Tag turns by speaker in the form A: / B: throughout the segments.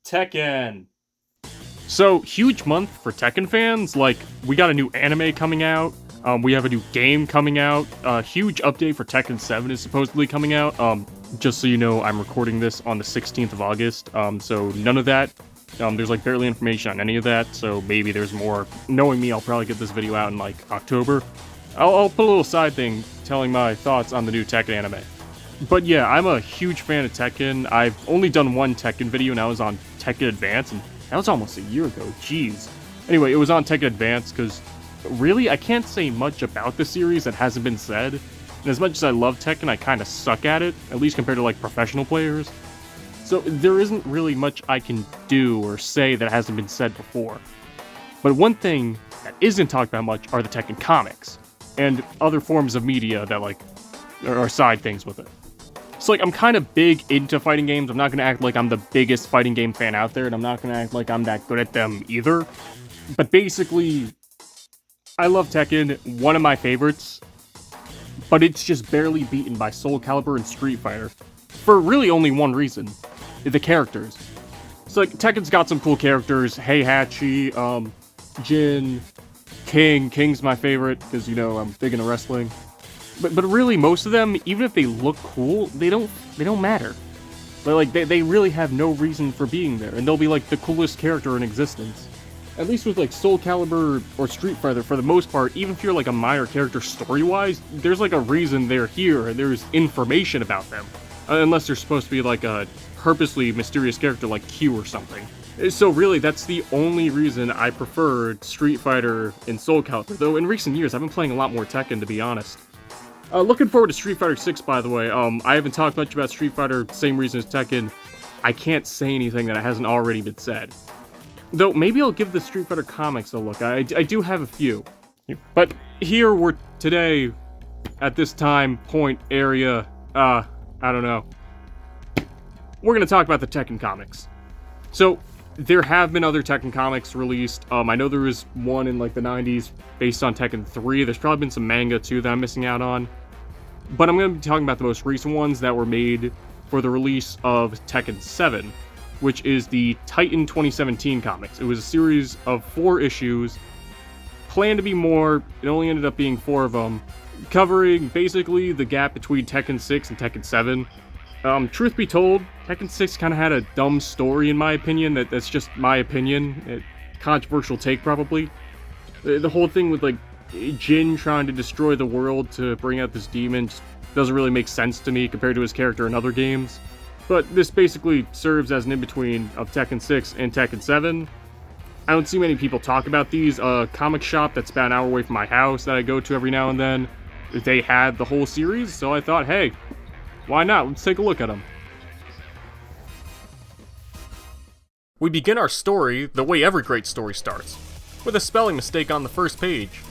A: Tekken. So, huge month for Tekken fans. Like, we got a new anime coming out. We have a new game coming out. A huge update for Tekken 7 is supposedly coming out. Just so you know, I'm recording this on the 16th of August. So none of that. There's like barely information on any of that. So maybe there's more. Knowing me, I'll probably get this video out in like October. I'll put a little side thing telling my thoughts on the new Tekken anime. But yeah, I'm a huge fan of Tekken. I've only done one Tekken video, and that was on Tekken Advance, and that was almost a year ago. Jeez. Anyway, it was on Tekken Advance because really, I can't say much about the series that hasn't been said. And as much as I love Tekken, I kind of suck at it, at least compared to like professional players. So there isn't really much I can do or say that hasn't been said before. But one thing that isn't talked about much are the Tekken comics and other forms of media that like are side things with it. So like I'm kind of big into fighting games. I'm not going to act like I'm the biggest fighting game fan out there, and I'm not going to act like I'm that good at them either. But basically, I love Tekken, one of my favorites, but it's just barely beaten by Soul Calibur and Street Fighter, for really only one reason: the characters. So like, Tekken's got some cool characters, Heihachi, Jin, King. King's my favorite, because, you know, I'm big into wrestling. But really, most of them, even if they look cool, they don't matter. But like, they really have no reason for being there, and they'll be like the coolest character in existence. At least with like Soul Calibur or Street Fighter, for the most part, even if you're like a minor character story-wise, there's like a reason they're here, and there's information about them. Unless they're supposed to be like a purposely mysterious character like Q or something. So really, that's the only reason I preferred Street Fighter and Soul Calibur, though in recent years I've been playing a lot more Tekken, to be honest. Looking forward to Street Fighter 6, by the way. I haven't talked much about Street Fighter, same reason as Tekken. I can't say anything that hasn't already been said. Though, maybe I'll give the Street Fighter comics a look. I do have a few. But here we're today, at this time, point, area, I don't know. We're gonna talk about the Tekken comics. So, there have been other Tekken comics released. I know there was one in like the 90s based on Tekken 3. There's probably been some manga too that I'm missing out on. But I'm going to be talking about the most recent ones that were made for the release of Tekken 7, which is the Titan 2017 comics. It was a series of 4 issues, planned to be more. It only ended up being 4 of them, covering basically the gap between Tekken 6 and Tekken 7. Truth be told, Tekken 6 kind of had a dumb story, in my opinion. That's just my opinion. Controversial take, probably. The whole thing with, like, Jin trying to destroy the world to bring out this demon just doesn't really make sense to me compared to his character in other games. But this basically serves as an in-between of Tekken 6 and Tekken 7. I don't see many people talk about these. A comic shop that's about an hour away from my house that I go to every now and then, they had the whole series, so I thought, hey, why not? Let's take a look at them. We begin our story the way every great story starts, with a spelling mistake on the first page.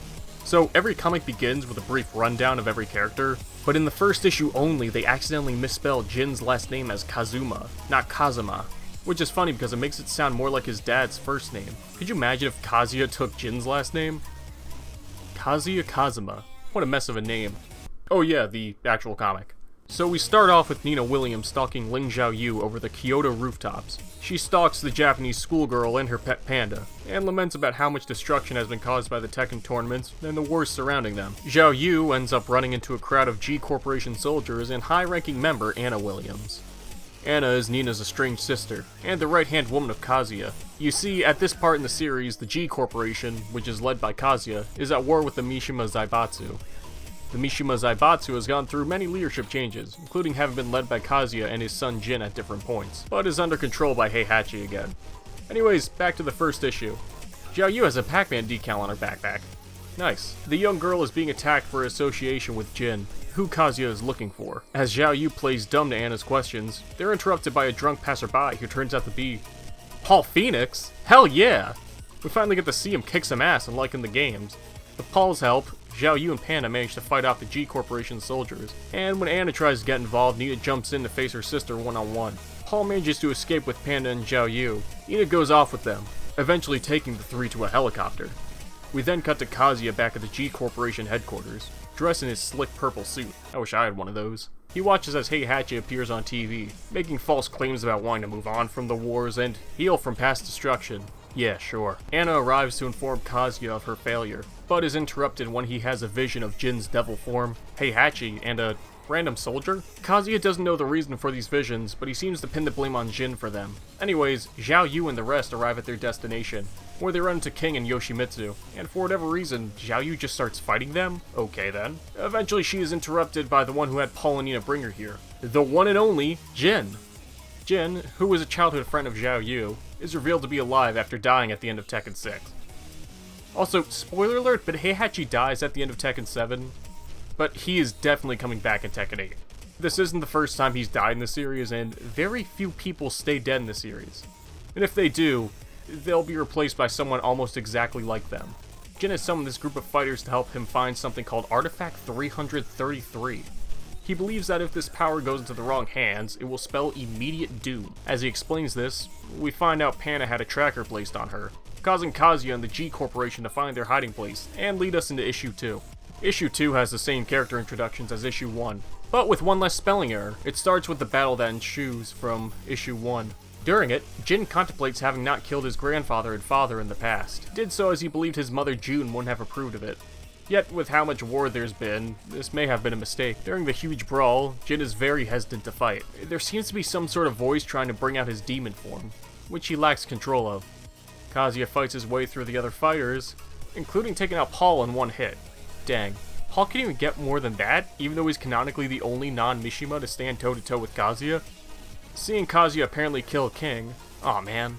A: So every comic begins with a brief rundown of every character, but in the first issue only, they accidentally misspelled Jin's last name as Kazuma, not Kazuma, which is funny because it makes it sound more like his dad's first name. Could you imagine if Kazuya took Jin's last name? Kazuya Kazuma. What a mess of a name. Oh yeah, the actual comic. So we start off with Nina Williams stalking Ling Xiaoyu over the Kyoto rooftops. She stalks the Japanese schoolgirl and her pet panda, and laments about how much destruction has been caused by the Tekken tournaments and the wars surrounding them. Xiaoyu ends up running into a crowd of G Corporation soldiers and high-ranking member Anna Williams. Anna is Nina's estranged sister, and the right-hand woman of Kazuya. You see, at this part in the series, the G Corporation, which is led by Kazuya, is at war with the Mishima Zaibatsu. The Mishima Zaibatsu has gone through many leadership changes, including having been led by Kazuya and his son Jin at different points, but is under control by Heihachi again. Anyways, back to the first issue. Xiaoyu has a Pac-Man decal on her backpack. Nice. The young girl is being attacked for association with Jin, who Kazuya is looking for. As Xiaoyu plays dumb to Anna's questions, they're interrupted by a drunk passerby who turns out to be Paul Phoenix? Hell yeah! We finally get to see him kick some ass and like in the games. With Paul's help, Xiaoyu and Panda manage to fight off the G Corporation soldiers, and when Anna tries to get involved, Nina jumps in to face her sister one-on-one. Paul manages to escape with Panda and Xiaoyu. Nina goes off with them, eventually taking the 3 to a helicopter. We then cut to Kazuya back at the G Corporation headquarters. dressed in his slick purple suit. I wish I had one of those. He watches as Heihachi appears on TV, making false claims about wanting to move on from the wars and heal from past destruction. Yeah, sure. Anna arrives to inform Kazuya of her failure, but is interrupted when he has a vision of Jin's devil form, Heihachi, and a random soldier? Kazuya doesn't know the reason for these visions, but he seems to pin the blame on Jin for them. Anyways, Xiao Yu and the rest arrive at their destination, where they run into King and Yoshimitsu, and for whatever reason, Xiao Yu just starts fighting them? Okay then. Eventually she is interrupted by the one who had Paul and Nina bring her here. The one and only Jin. Jin, who was a childhood friend of Xiao Yu, is revealed to be alive after dying at the end of Tekken 6. Also, spoiler alert, but Heihachi dies at the end of Tekken 7, but he is definitely coming back in Tekken 8. This isn't the first time he's died in the series, and very few people stay dead in the series. And if they do, they'll be replaced by someone almost exactly like them. Jin has summoned this group of fighters to help him find something called Artifact 333. He believes that if this power goes into the wrong hands, it will spell immediate doom. As he explains this, we find out Panda had a tracker placed on her, causing Kazuya and the G Corporation to find their hiding place, and lead us into Issue 2. Issue 2 has the same character introductions as Issue 1, but with one less spelling error. It starts with the battle that ensues from Issue 1. During it, Jin contemplates having not killed his grandfather and father in the past. He did so as he believed his mother June wouldn't have approved of it. Yet, with how much war there's been, this may have been a mistake. During the huge brawl, Jin is very hesitant to fight. There seems to be some sort of voice trying to bring out his demon form, which he lacks control of. Kazuya fights his way through the other fighters, including taking out Paul in one hit. Dang. Paul can't even get more than that, even though he's canonically the only non-Mishima to stand toe-to-toe with Kazuya. Seeing Kazuya apparently kill King, aw man.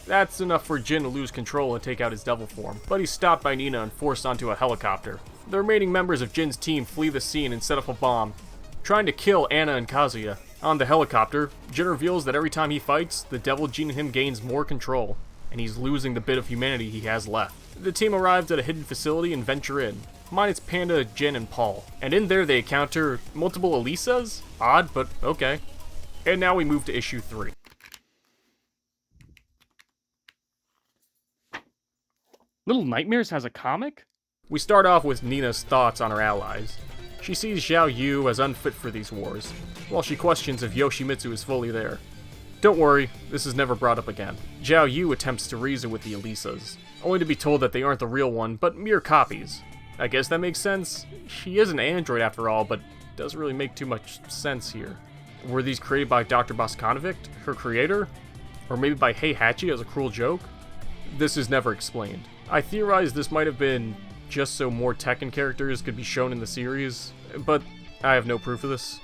A: That's enough for Jin to lose control and take out his devil form, but he's stopped by Nina and forced onto a helicopter. The remaining members of Jin's team flee the scene and set up a bomb, trying to kill Anna and Kazuya. On the helicopter, Jin reveals that every time he fights, the devil gene in him gains more control, and he's losing the bit of humanity he has left. The team arrives at a hidden facility and venture in, minus Panda, Jin, and Paul. And in there they encounter multiple Elisas? Odd, but okay. And now we move to Issue 3. Little Nightmares has a comic? We start off with Nina's thoughts on her allies. She sees Xiao Yu as unfit for these wars, while she questions if Yoshimitsu is fully there. Don't worry, this is never brought up again. Xiao Yu attempts to reason with the Elisas, only to be told that they aren't the real one, but mere copies. I guess that makes sense. She is an android after all, but doesn't really make too much sense here. Were these created by Dr. Boskanovic, her creator? Or maybe by Heihachi as a cruel joke? This is never explained. I theorize this might have been just so more Tekken characters could be shown in the series, but I have no proof of this.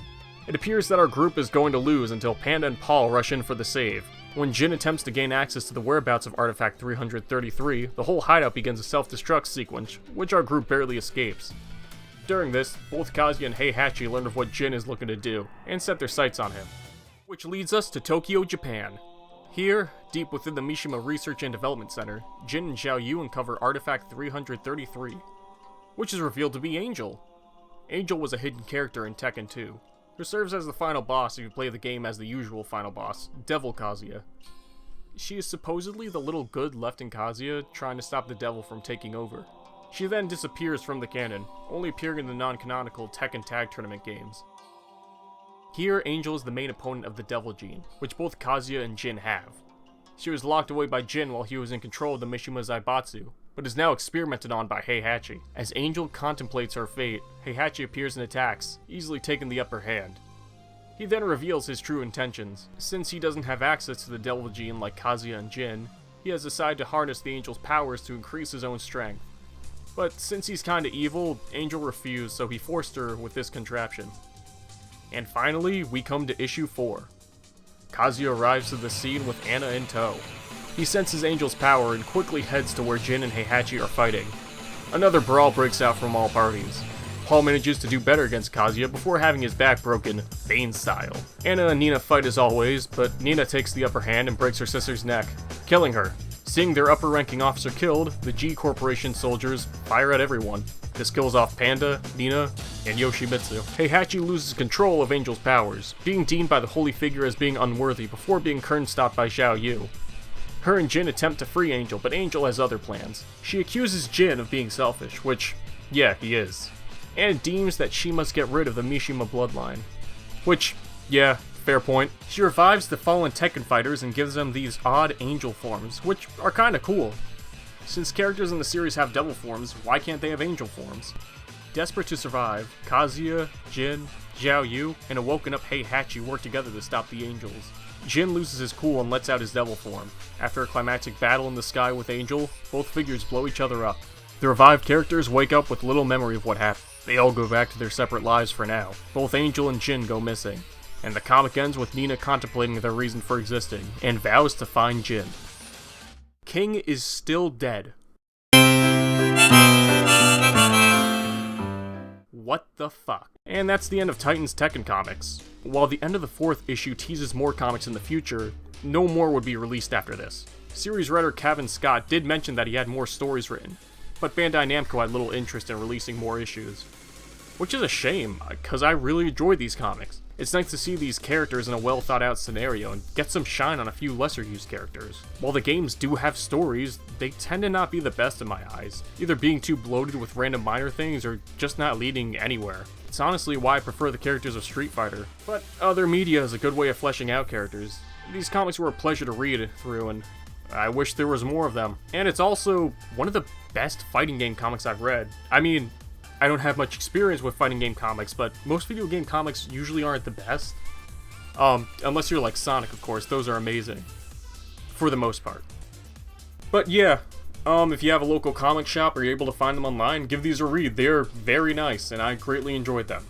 A: It appears that our group is going to lose until Panda and Paul rush in for the save. When Jin attempts to gain access to the whereabouts of Artifact 333, the whole hideout begins a self-destruct sequence, which our group barely escapes. During this, both Kazuya and Heihachi learn of what Jin is looking to do, and set their sights on him. Which leads us to Tokyo, Japan. Here, deep within the Mishima Research and Development Center, Jin and Xiao Yu uncover Artifact 333, which is revealed to be Angel. Angel was a hidden character in Tekken 2, who serves as the final boss if you play the game as the usual final boss, Devil Kazuya. She is supposedly the little good left in Kazuya, trying to stop the devil from taking over. She then disappears from the canon, only appearing in the non-canonical Tekken Tag Tournament games. Here, Angel is the main opponent of the Devil Gene, which both Kazuya and Jin have. She was locked away by Jin while he was in control of the Mishima Zaibatsu, but is now experimented on by Heihachi. As Angel contemplates her fate, Heihachi appears and attacks, easily taking the upper hand. He then reveals his true intentions. Since he doesn't have access to the Devil Gene like Kazuya and Jin, he has decided to harness the Angel's powers to increase his own strength. But since he's kinda evil, Angel refused, so he forced her with this contraption. And finally, we come to Issue 4. Kazuya arrives to the scene with Anna in tow. He senses Angel's power and quickly heads to where Jin and Heihachi are fighting. Another brawl breaks out from all parties. Paul manages to do better against Kazuya before having his back broken, Bane style. Anna and Nina fight as always, but Nina takes the upper hand and breaks her sister's neck, killing her. Seeing their upper-ranking officer killed, the G Corporation soldiers fire at everyone. This kills off Panda, Nina, and Yoshimitsu. Heihachi loses control of Angel's powers, being deemed by the holy figure as being unworthy before being curtain stopped by Xiao Yu.
B: Her and Jin attempt to free Angel, but Angel has other plans. She accuses Jin of being selfish, which, yeah, he is. And deems that she must get rid of the Mishima bloodline. Which, yeah, fair point. She revives the fallen Tekken fighters and gives them these odd angel forms, which are kinda cool. Since characters in the series have devil forms, why can't they have angel forms? Desperate to survive, Kazuya, Jin, Xiao Yu, and a woken up Heihachi work together to stop the angels. Jin loses his cool and lets out his devil form. After a climactic battle in the sky with Angel, both figures blow each other up. The revived characters wake up with little memory of what happened. They all go back to their separate lives for now. Both Angel and Jin go missing. And the comic ends with Nina contemplating their reason for existing, and vows to find Jin. King is still dead. What the fuck? And that's the end of Titan's Tekken comics. While the end of the 4th issue teases more comics in the future, no more would be released after this. Series writer Kevin Scott did mention that he had more stories written, but Bandai-Namco had little interest in releasing more issues. Which is a shame, because I really enjoyed these comics. It's nice to see these characters in a well thought out scenario and get some shine on a few lesser used characters. While the games do have stories, they tend to not be the best in my eyes, either being too bloated with random minor things or just not leading anywhere. It's honestly why I prefer the characters of Street Fighter, but other media is a good way of fleshing out characters. These comics were a pleasure to read through, and I wish there was more of them. And it's also one of the best fighting game comics I've read. I mean, I don't have much experience with fighting game comics, but most video game comics usually aren't the best. Unless you're like Sonic, of course, those are amazing. For the most part. But yeah, if you have a local comic shop or you're able to find them online, give these a read. They're very nice, and I greatly enjoyed them.